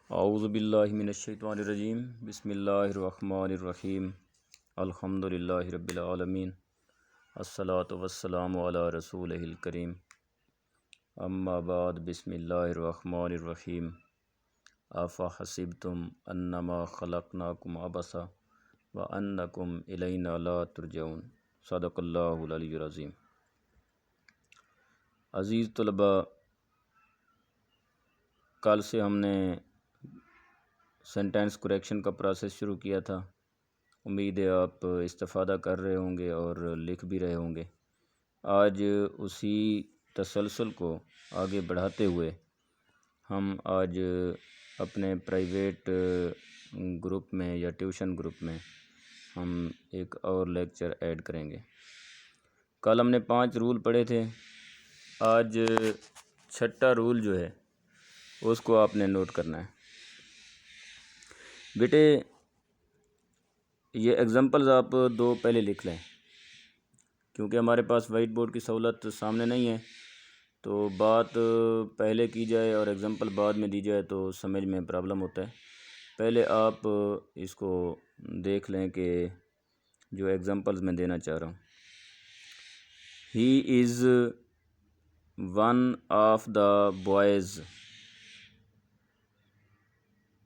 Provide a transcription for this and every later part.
औज़ुबिल्लाहि मिनश्शैतानिर्रजीम बिस्मिल्लाहिर्रहमानिर्रहीम अल्हम्दुलिल्लाहि रब्बिल आलमीन अस्सलातु वस्सलामु अला रसूलिहिल करीम अम्मा बाद बिस्मिल्लाहिर्रहमानिर्रहीम आफ़ा हसिबतुम अन्नमा खलक़नाकुम अबसा व अन्नकुम इलैना ला तुरजऊन सदक़ल्लाहुल अलियुल अज़ीम। अज़ीज़ तलबा, कल से हमने सेंटेंस करेक्शन का प्रोसेस शुरू किया था। उम्मीद है आप इस्तेफ़ादा कर रहे होंगे और लिख भी रहे होंगे। आज उसी तसलसल को आगे बढ़ाते हुए हम आज अपने प्राइवेट ग्रुप में या ट्यूशन ग्रुप में हम एक और लेक्चर ऐड करेंगे। कल हमने 5 रूल पढ़े थे। आज छठा रूल जो है उसको आपने नोट करना है। बेटे, ये एग्ज़ाम्पल्स आप 2 पहले लिख लें, क्योंकि हमारे पास वाइट बोर्ड की सहूलत सामने नहीं है, तो बात पहले की जाए और एग्ज़ाम्पल बाद में दी जाए तो समझ में प्रॉब्लम होता है। पहले आप इसको देख लें कि जो एग्ज़ाम्पल्स मैं देना चाह रहा हूँ। He is one of the boys.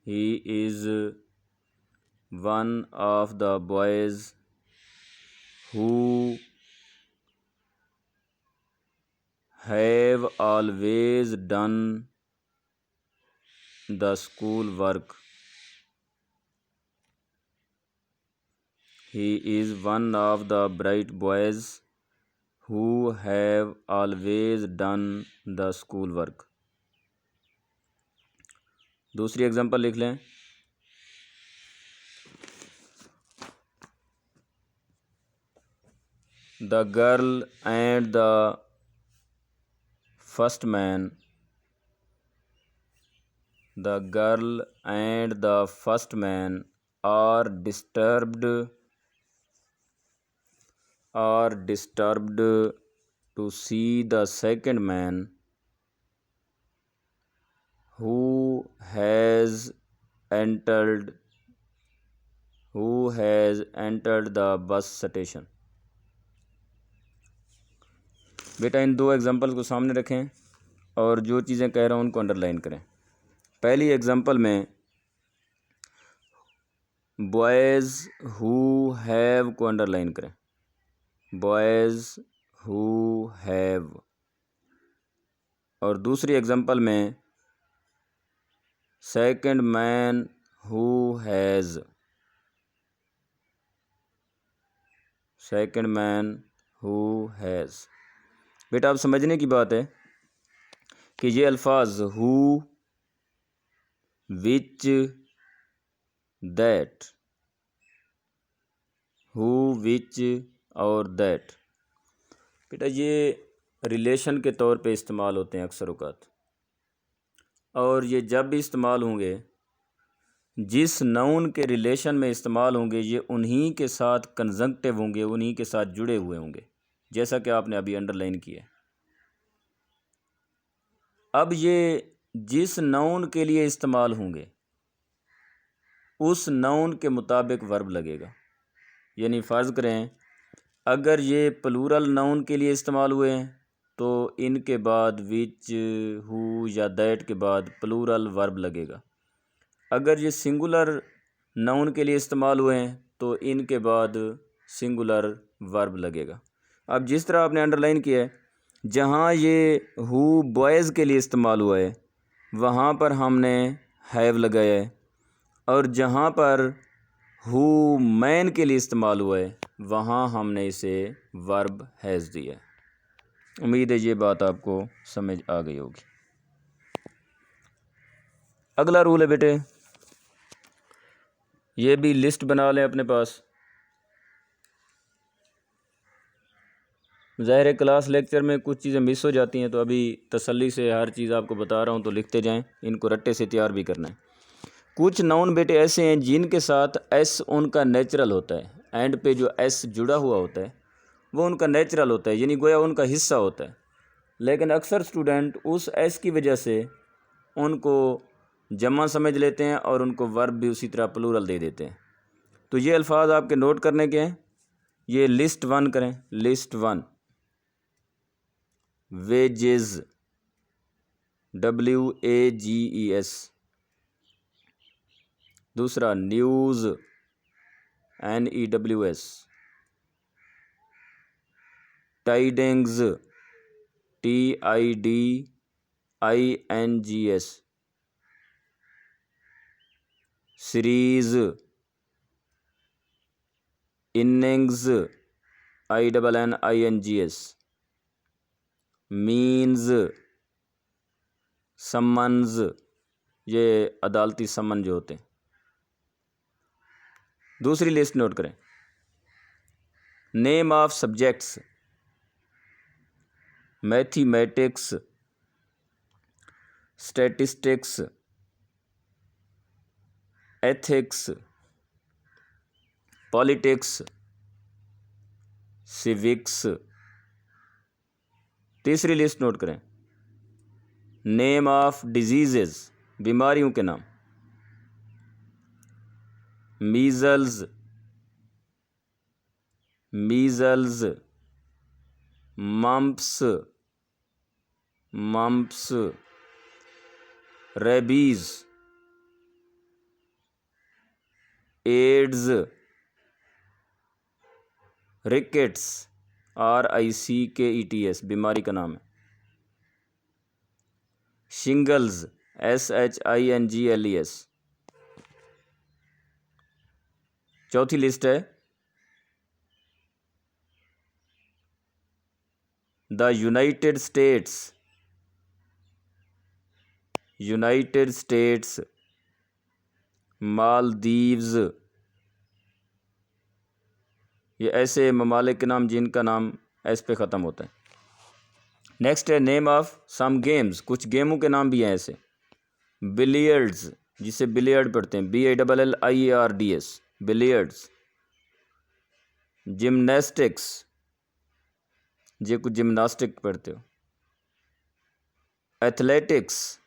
He is one of the boys who have always done the school work. He is one of the bright boys who have always done the school work. दूसरी example लिख लें। The girl and the first man. The girl and the first man are disturbed to see the second man who has entered the bus station. बेटा, इन 2 example को सामने रखें और जो चीज़ें कह रहा हूँ उनको अंडरलाइन करें। पहली एग्जांपल में बॉयज़ हु हैव को अंडरलाइन करें। Boys who have. और दूसरी एग्जांपल में second man who has. Second man who has. बेटा, अब समझने की बात है कि ये अल्फाज हु, विच, दैट, हु, विच और दैट, बेटा ये रिलेशन के तौर पे इस्तेमाल होते हैं अक्सर औक़ात। और ये जब भी इस्तेमाल होंगे, जिस नाउन के रिलेशन में इस्तेमाल होंगे, ये उन्हीं के साथ कंजंक्टिव होंगे, उन्हीं के साथ जुड़े हुए होंगे, जैसा कि आपने अभी अंडरलाइन किया। अब ये जिस नाउन के लिए इस्तेमाल होंगे उस नाउन के मुताबिक वर्ब लगेगा। यानी फ़र्ज़ करें, अगर ये प्लूरल नाउन के लिए इस्तेमाल हुए हैं तो इनके बाद विच, हु या दैट के बाद प्लूरल वर्ब लगेगा। अगर ये सिंगुलर नाउन के लिए इस्तेमाल हुए हैं तो इनके बाद सिंगुलर वर्ब लगेगा। अब जिस तरह आपने अंडरलाइन किया है, जहाँ ये हु बॉयज़ के लिए इस्तेमाल हुआ है वहाँ पर हमने हैव लगाया है, और जहाँ पर हु मैन के लिए इस्तेमाल हुआ है वहाँ हमने इसे वर्ब हैज़ दिया है। उम्मीद है ये बात आपको समझ आ गई होगी। अगला रूल है बेटे, ये भी लिस्ट बना लें अपने पास। ज़ाहिर है क्लास लेक्चर में कुछ चीज़ें मिस हो जाती हैं, तो अभी तसल्ली से हर चीज़ आपको बता रहा हूँ, तो लिखते जाएं। इनको रट्टे से तैयार भी करना है। कुछ नाउन बेटे ऐसे हैं जिनके साथ एस उनका नेचुरल होता है। एंड पे जो एस जुड़ा हुआ होता है वो उनका नेचुरल होता है, यानी गोया उनका हिस्सा होता है। लेकिन अक्सर स्टूडेंट उस एस की वजह से उनको जमा समझ लेते हैं और उनको वर्ब भी उसी तरह प्लूरल दे देते हैं। तो ये अल्फाज आपके नोट करने के हैं। ये लिस्ट 1 करें, लिस्ट 1 वेजेस, WAGES। दूसरा news, NEWS। Tidings, TIDINGS। Series, innings, INNINGS। Means, summons, ये अदालती समन जो होते हैं। दूसरी लिस्ट नोट करें। Name of subjects, mathematics, statistics, ethics, politics, civics. तीसरी लिस्ट नोट करें। नेम ऑफ डिजीजेस, बीमारियों के नाम, measles, mumps, rabies, AIDS, rickets, RICKETS बीमारी का नाम है। Shingles, SHINGLES। चौथी लिस्ट है द यूनाइटेड स्टेट्स, मालदीव्स। ये ऐसे ममालिक के नाम जिनका नाम एस पे ख़त्म होता है। नेक्स्ट है नेम ऑफ सम गेम्स, कुछ गेमों के नाम भी हैं ऐसे। बिलियर्ड्स, जिसे बिलियर्ड पढ़ते हैं, BILLIERDS, बिलियर्ड्स। जिमनास्टिक्स, ये कुछ जिम्नास्टिक पढ़ते हो। एथलेटिक्स।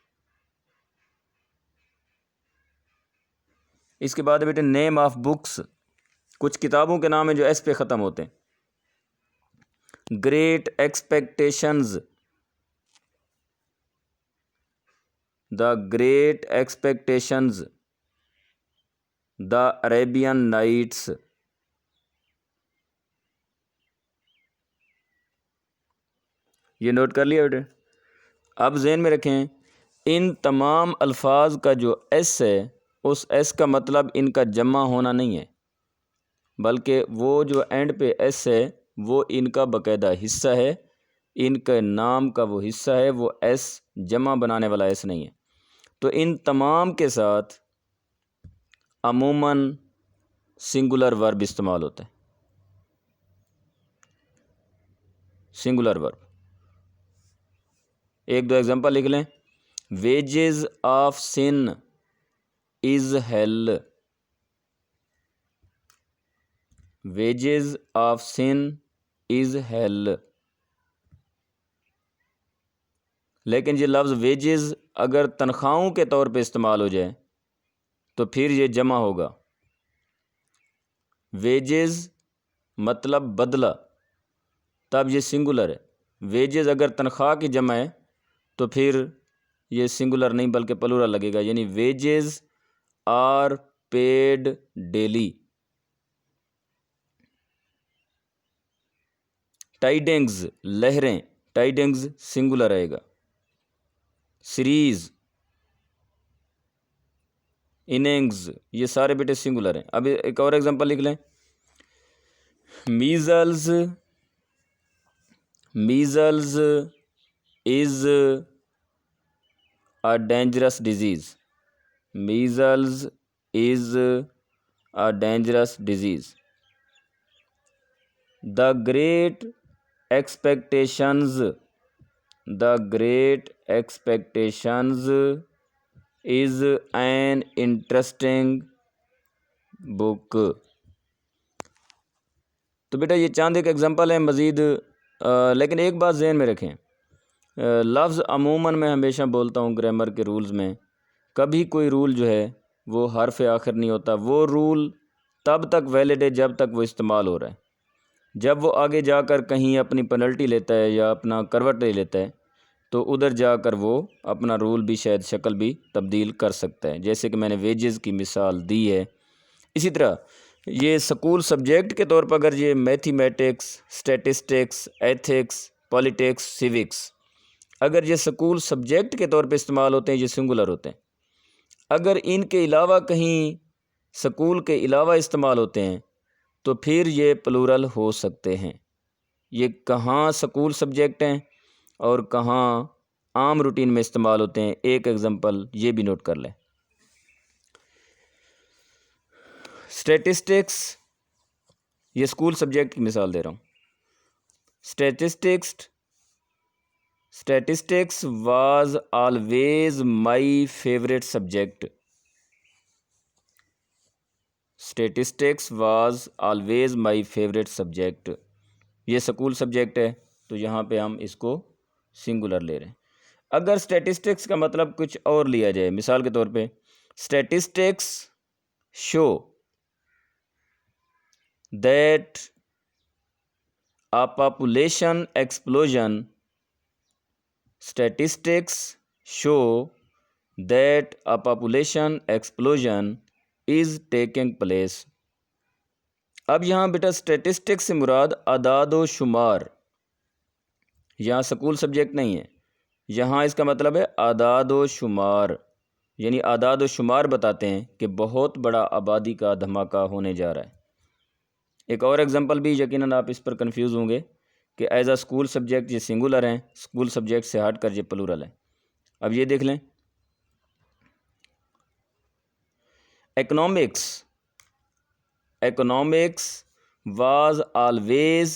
इसके बाद बेटे नेम ऑफ बुक्स, कुछ किताबों के नाम हैं जो एस पे ख़त्म होते हैं। Great expectations, the great expectations, the Arabian nights. ये नोट कर लिया बेटे। अब ज़हन में रखें, इन तमाम अल्फाज का जो एस है, उस एस का मतलब इनका जमा होना नहीं है, बल्कि वो जो एंड पे एस है वो इनका बाकायदा हिस्सा है। इनके नाम का वो हिस्सा है, वो एस जमा बनाने वाला एस नहीं है। तो इन तमाम के साथ अमूमन सिंगुलर वर्ब इस्तेमाल होता है। सिंगुलर वर्ब, एक दो एग्जांपल लिख लें। Wages of sin is hell, wages of sin is hell. लेकिन ये लफ्ज़ वेजेस अगर तनख्वाहों के तौर पे इस्तेमाल हो जाए तो फिर ये जमा होगा। वेजेस मतलब बदला, तब ये सिंगुलर है। वेजेस अगर तनख्वाह की जमा है तो फिर ये सिंगुलर नहीं बल्कि प्लूरल लगेगा, यानी wages are paid daily. Tidings, लहरें, टाइडिंग्स सिंगुलर रहेगा। सीरीज, इनिंग्स, ये सारे बेटे सिंगुलर हैं। अब एक और एग्जांपल लिख लें। Measles, measles is a dangerous disease, measles is a dangerous disease. The great expectations, the great expectations is an interesting book. तो बेटा ये चांद एक एग्जांपल है मज़ीद, लेकिन एक बात जहन में रखें, लफ्ज़ अमूमन मैं हमेशा बोलता हूँ ग्रामर के रूल्स में कभी कोई रूल जो है वो हर्फ आखिर नहीं होता। वो रूल तब तक वैलिड है जब तक वो इस्तेमाल हो रहा है। जब वो आगे जाकर कहीं अपनी पेनल्टी लेता है या अपना करवट ले लेता है तो उधर जाकर वो अपना रूल भी शायद शक्ल भी तब्दील कर सकता है, जैसे कि मैंने वेजेस की मिसाल दी है। इसी तरह ये स्कूल सब्जेक्ट के तौर पर अगर ये mathematics, statistics, ethics, politics, civics, अगर ये स्कूल सब्जेक्ट के तौर पे इस्तेमाल होते हैं, ये सिंगुलर होते हैं। अगर इनके अलावा कहीं स्कूल के अलावा इस्तेमाल होते हैं तो फिर ये प्लूरल हो सकते हैं। ये कहाँ स्कूल सब्जेक्ट हैं और कहाँ आम रूटीन में इस्तेमाल होते हैं, एक एग्जांपल ये भी नोट कर लें। स्टैटिस्टिक्स, ये स्कूल सब्जेक्ट की मिसाल दे रहा हूँ। Statistics was always my favourite subject. Statistics was always my favourite subject. ये स्कूल सब्जेक्ट है तो यहाँ पे हम इसको सिंगुलर ले रहे हैं। अगर स्टैटिस्टिक्स का मतलब कुछ और लिया जाए, मिसाल के तौर पे statistics show that a population explosion, statistics show that a population explosion is taking place। अब यहाँ बेटा स्टैटिस्टिक्स से मुराद आदाद शुमार, यहाँ स्कूल सब्जेक्ट नहीं है, यहाँ इसका मतलब है आदाद शुमार, यानी आदाद शुमार बताते हैं कि बहुत बड़ा आबादी का धमाका होने जा रहा है। एक और एग्जांपल भी, यकीनन आप इस पर कंफ्यूज होंगे कि एज अ स्कूल सब्जेक्ट ये सिंगुलर हैं, स्कूल सब्जेक्ट से हट कर ये प्लूरल है। अब ये देख लें, economics was always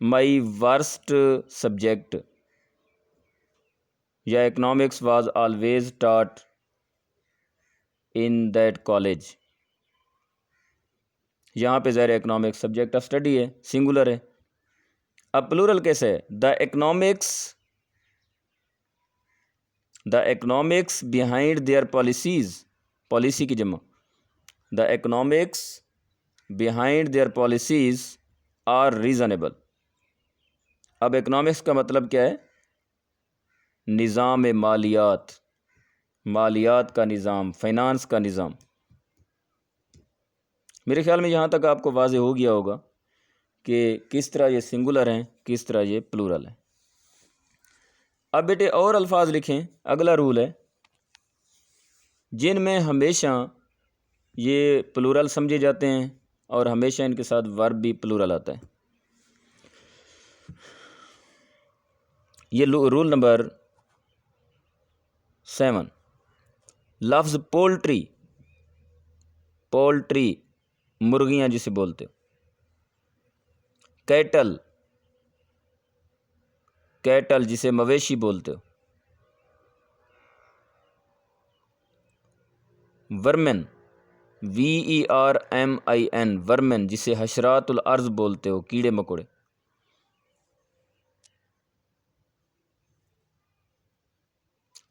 my worst subject, या economics was always taught in that college। यहाँ पे ज़ाहिर इकोनॉमिक्स सब्जेक्ट ऑफ स्टडी है, सिंगुलर है। अब प्लूरल कैसे है? The economics behind their policies, policy की जमा, the economics behind their policies are reasonable. अब इकोनॉमिक्स का मतलब क्या है? निज़ाम मालियात, मालियात का निज़ाम, फाइनेंस का निज़ाम। मेरे ख्याल में यहाँ तक आपको वाज़े हो गया होगा कि किस तरह ये सिंगुलर हैं, किस तरह ये प्लूरल है। अब बेटे और अल्फाज लिखें। अगला रूल है जिनमें हमेशा ये प्लूरल समझे जाते हैं और हमेशा इनके साथ वर्ब भी प्लूरल आता है। ये रूल नंबर 7, लफ्ज़ पोल्ट्री, पोल्ट्री मुर्गियाँ जिसे बोलते हो, कैटल, कैटल जिसे मवेशी बोलते हो, वर्मेन, VERMIN, वर्मेन जिसे हशरातुल अर्ज़ बोलते हो, कीड़े मकोड़े,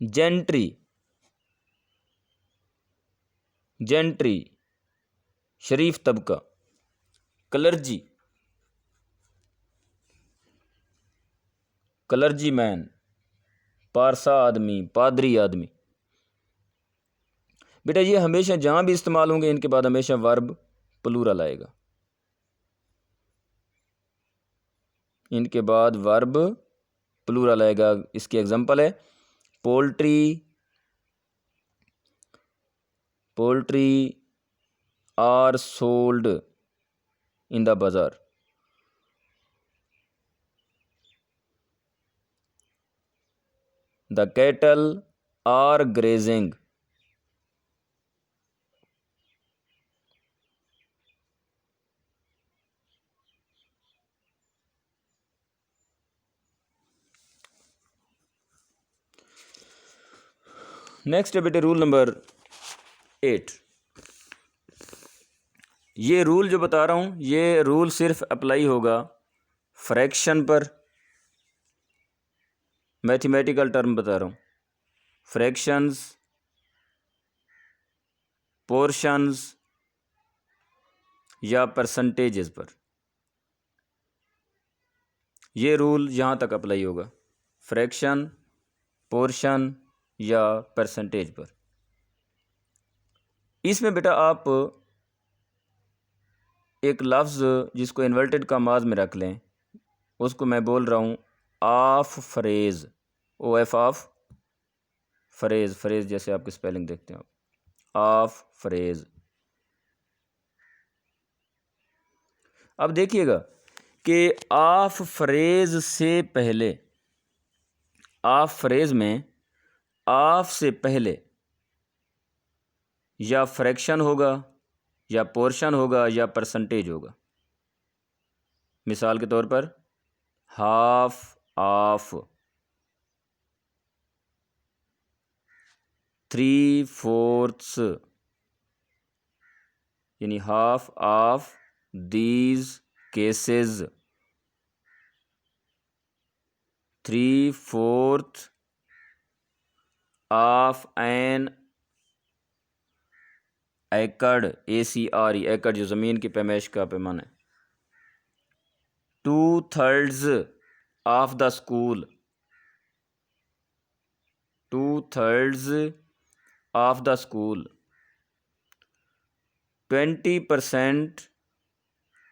जेंट्री, जेंट्री शरीफ तबका, क्लर्जी, क्लर्जी मैन पारसा आदमी, पादरी आदमी। बेटा ये हमेशा जहाँ भी इस्तेमाल होंगे इनके बाद हमेशा वर्ब प्लूरल आएगा, इनके बाद वर्ब प्लूरल आएगा। इसकी एग्जांपल है poultry, poultry are sold in the bazaar, the cattle are grazing. Next है बेटे रूल नंबर 8, ये रूल जो बता रहा हूँ, ये रूल सिर्फ अप्लाई होगा फ्रैक्शन पर, मैथमेटिकल टर्म बता रहा हूँ, फ्रैक्शंस, पोर्शंस या परसेंटेजेस पर। ये रूल यहाँ तक अप्लाई होगा, फ्रैक्शन, पोर्शन या परसेंटेज पर। इसमें बेटा आप एक लफ्ज़ जिसको इन्वर्टेड कॉमास में रख लें, उसको मैं बोल रहा हूँ of phrase, O F of phrase, phrase जैसे आपकी स्पेलिंग देखते हैं आप, ऑफ फ्रेज। अब देखिएगा कि ऑफ फ्रेज से पहले, ऑफ फ्रेज में ऑफ से पहले या फ्रैक्शन होगा या पोर्शन होगा या परसेंटेज होगा। मिसाल के तौर पर हाफ ऑफ, 3/4 यानी half of these cases, 3/4 of an acre, ACRE, एकड़ जो ज़मीन की पैमाइश का पैमाना है। 2/3 of the school, 2/3 of the school, 20%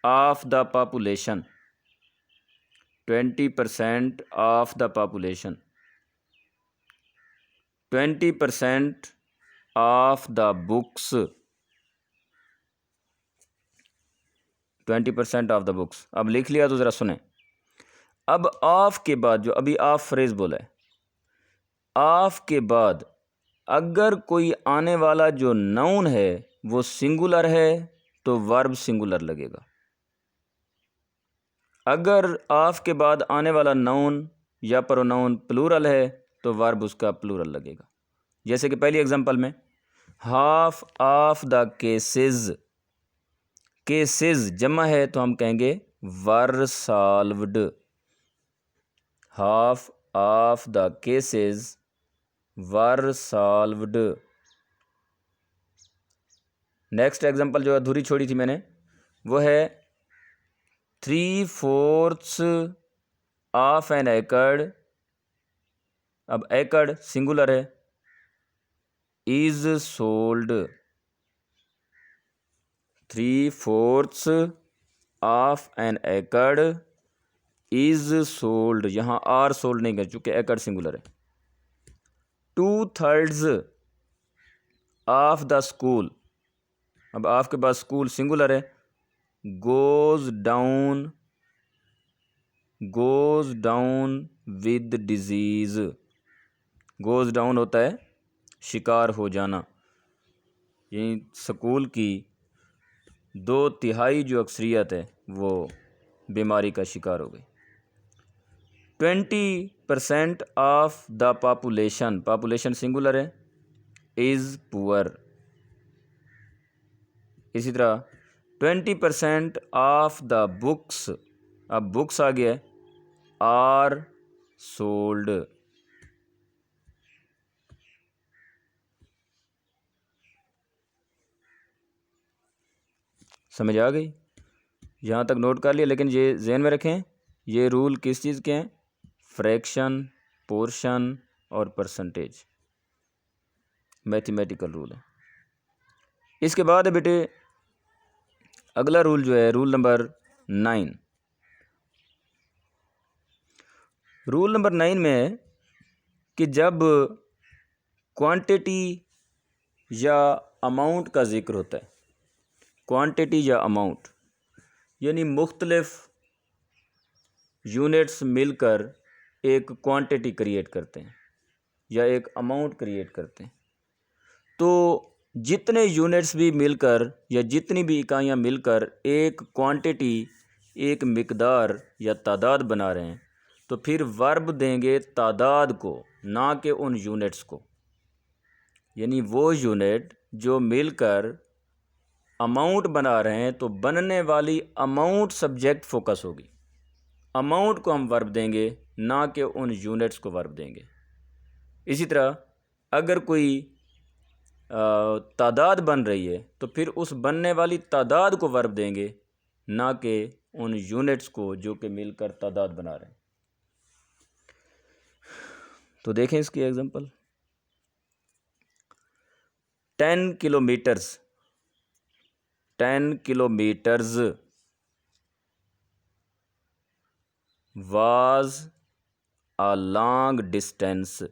of the population, 20% of the population, 20% of the books, 20% of the books. अब लिख लिया तो ज़रा सुने। अब ऑफ के बाद जो अभी ऑफ फ्रेज बोला है, ऑफ के बाद अगर कोई आने वाला जो नाउन है वो सिंगुलर है तो वर्ब सिंगुलर लगेगा। अगर ऑफ के बाद आने वाला नाउन या प्रोनाउन प्लूरल है तो वर्ब उसका प्लूरल लगेगा। जैसे कि पहली एग्जांपल में half of the cases, cases जमा है तो हम कहेंगे were solved, half of the cases were solved. Next example जो अधूरी छोड़ी थी मैंने वो है 3/4 ऑफ एन एकड़, अब एकड़ सिंगुलर है, इज सोल्ड, 3/4 ऑफ एन एकड़ इज सोल्ड, यहाँ आर सोल्ड नहीं कर चुके, एकड़ सिंगुलर है। 2/3 ऑफ द स्कूल, अब ऑफ के बाद स्कूल सिंगुलर है, goes down, goes down with disease, goes down होता है शिकार हो जाना, यानी स्कूल की 2/3 जो अक्सरियत है वो बीमारी का शिकार हो गई। 20% of the population, population singular है, इज़ पुअर। इसी तरह 20% ऑफ द बुक्स, अब बुक्स आ गया है, आर सोल्ड। समझ आ गई? यहाँ तक नोट कर लिया, लेकिन ये ज़हन में रखें ये रूल किस चीज़ के हैं, फ्रैक्शन, पोर्शन और परसेंटेज, मैथमेटिकल रूल है। इसके बाद है बेटे अगला रूल जो है रूल नंबर 9। रूल नंबर 9 में है कि जब क्वांटिटी या अमाउंट का ज़िक्र होता है, क्वांटिटी या अमाउंट यानी मुख्तलिफ यूनिट्स मिलकर एक क्वांटिटी क्रिएट करते हैं या एक अमाउंट क्रिएट करते हैं, तो जितने यूनिट्स भी मिलकर या जितनी भी इकाइयाँ मिलकर एक क्वांटिटी, एक मिकदार या तादाद बना रहे हैं, तो फिर वर्ब देंगे तादाद को, ना कि उन यूनिट्स को। यानी वो यूनिट जो मिलकर अमाउंट बना रहे हैं तो बनने वाली अमाउंट सब्जेक्ट फोकस होगी। अमाउंट को हम वर्ब देंगे, ना कि उन यूनिट्स को वर्ब देंगे। इसी तरह अगर कोई तादाद बन रही है तो फिर उस बनने वाली तादाद को वर्ब देंगे, ना कि उन यूनिट्स को जो कि मिलकर तादाद बना रहे हैं। तो देखें इसकी example. 10 kilometres, 10 kilometres was a long distance,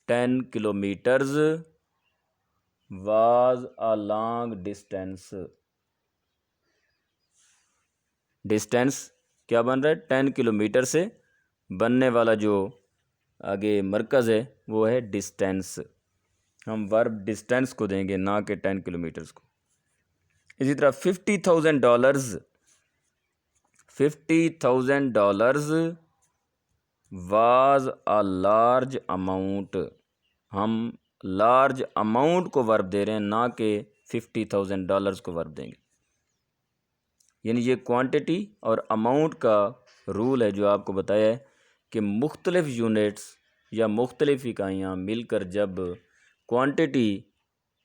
10 kilometers was a long distance। Distance क्या बन रहा है? 10 किलोमीटर से बनने वाला जो आगे मरकज़ है वो है डिस्टेंस। हम वर्ब डिस्टेंस को देंगे, ना कि 10 किलोमीटर्स को। इसी तरह $50,000, $50,000 वाज अ लार्ज अमाउंट। हम लार्ज अमाउंट को वर्ब दे रहे हैं, ना कि $50,000 को वर्ब देंगे। यानी ये क्वांटिटी और अमाउंट का रूल है जो आपको बताया है कि मुख्तलिफ यूनिट्स या मुख्तलिफ इकाइयाँ मिलकर जब क्वांटिटी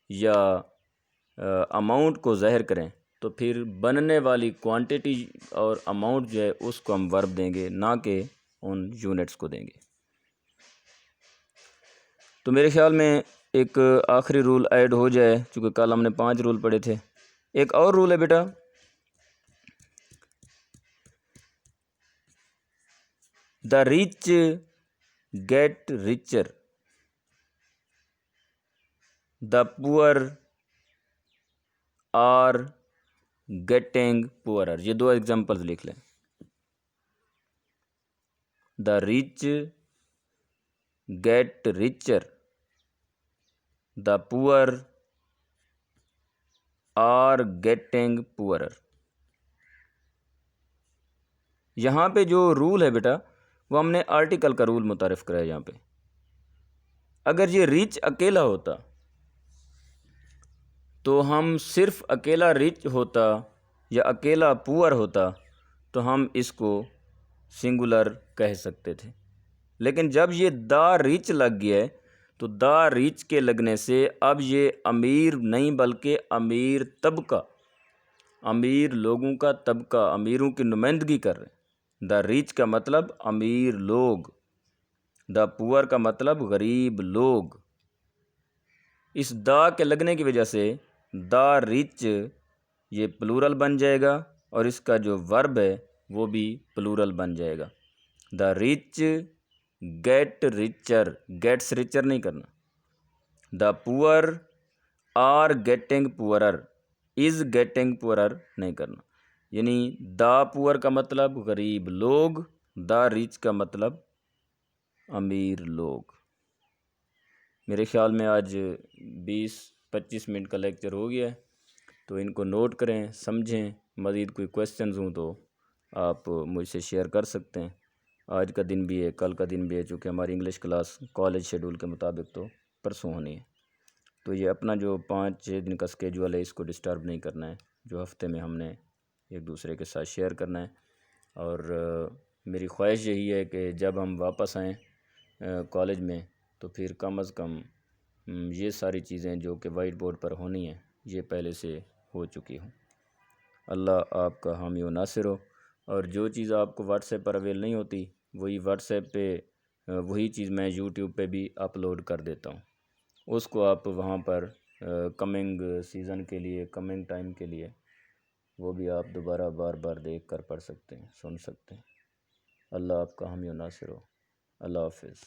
या अमाउंट को ज़ाहिर करें तो फिर बनने वाली क्वांटिटी और अमाउंट जो है उसको हम वर्ब देंगे, ना कि उन यूनिट्स को देंगे। तो मेरे ख्याल में एक आखिरी रूल ऐड हो जाए, चूँकि कल हमने 5 रूल पढ़े थे। एक और रूल है बेटा, the rich get richer, the poor are getting poorer. ये 2 एग्जाम्पल्स लिख लें। The rich get richer, the poor are getting poorer. यहाँ पे जो रूल है बेटा वो हमने आर्टिकल का रूल मुतारिफ कराया। यहाँ पे अगर ये रिच अकेला होता तो हम सिर्फ अकेला रिच होता या अकेला पुअर होता तो हम इसको सिंगुलर कह सकते थे। लेकिन जब ये द रिच लग गया है तो द रिच के लगने से अब ये अमीर नहीं बल्कि अमीर तबका, अमीर लोगों का तबका, अमीरों की नुमाइंदगी कर रहे हैं। द रिच का मतलब अमीर लोग, द पुअर का मतलब गरीब लोग। इस द के लगने की वजह से द रिच ये प्लूरल बन जाएगा और इसका जो वर्ब है वो भी प्लूरल बन जाएगा। The rich get richer, gets richer नहीं करना। The poor are getting poorer, is getting poorer नहीं करना। यानी द पुअर का मतलब गरीब लोग, द रिच का मतलब अमीर लोग। मेरे ख्याल में आज 20-25 मिनट का लेक्चर हो गया है, तो इनको नोट करें, समझें। मज़ीद कोई क्वेश्चंस हों तो आप मुझसे शेयर कर सकते हैं। आज का दिन भी है, कल का दिन भी है, चूँकि हमारी इंग्लिश क्लास कॉलेज शेड्यूल के मुताबिक तो परसों होनी है। तो ये अपना जो 5-6 दिन का स्केजूल है इसको डिस्टर्ब नहीं करना है, जो हफ्ते में हमने एक दूसरे के साथ शेयर करना है। और मेरी ख्वाहिश यही है कि जब हम वापस आएँ कॉलेज में तो फिर कम अज़ कम ये सारी चीज़ें जो कि वाइट बोर्ड पर होनी है ये पहले से हो चुकी हों। अल्लाह आपका हामी व नासिर हो। और जो चीज़ आपको व्हाट्सएप पर अवेल नहीं होती वही व्हाट्सएप पे वही चीज़ मैं यूट्यूब पे भी अपलोड कर देता हूँ। उसको आप वहाँ पर कमिंग सीज़न के लिए, कमिंग टाइम के लिए वो भी आप दोबारा बार बार देख कर पढ़ सकते हैं, सुन सकते हैं। अल्लाह आपका हामी व नासिर हो। अल्लाह हाफ़िज़।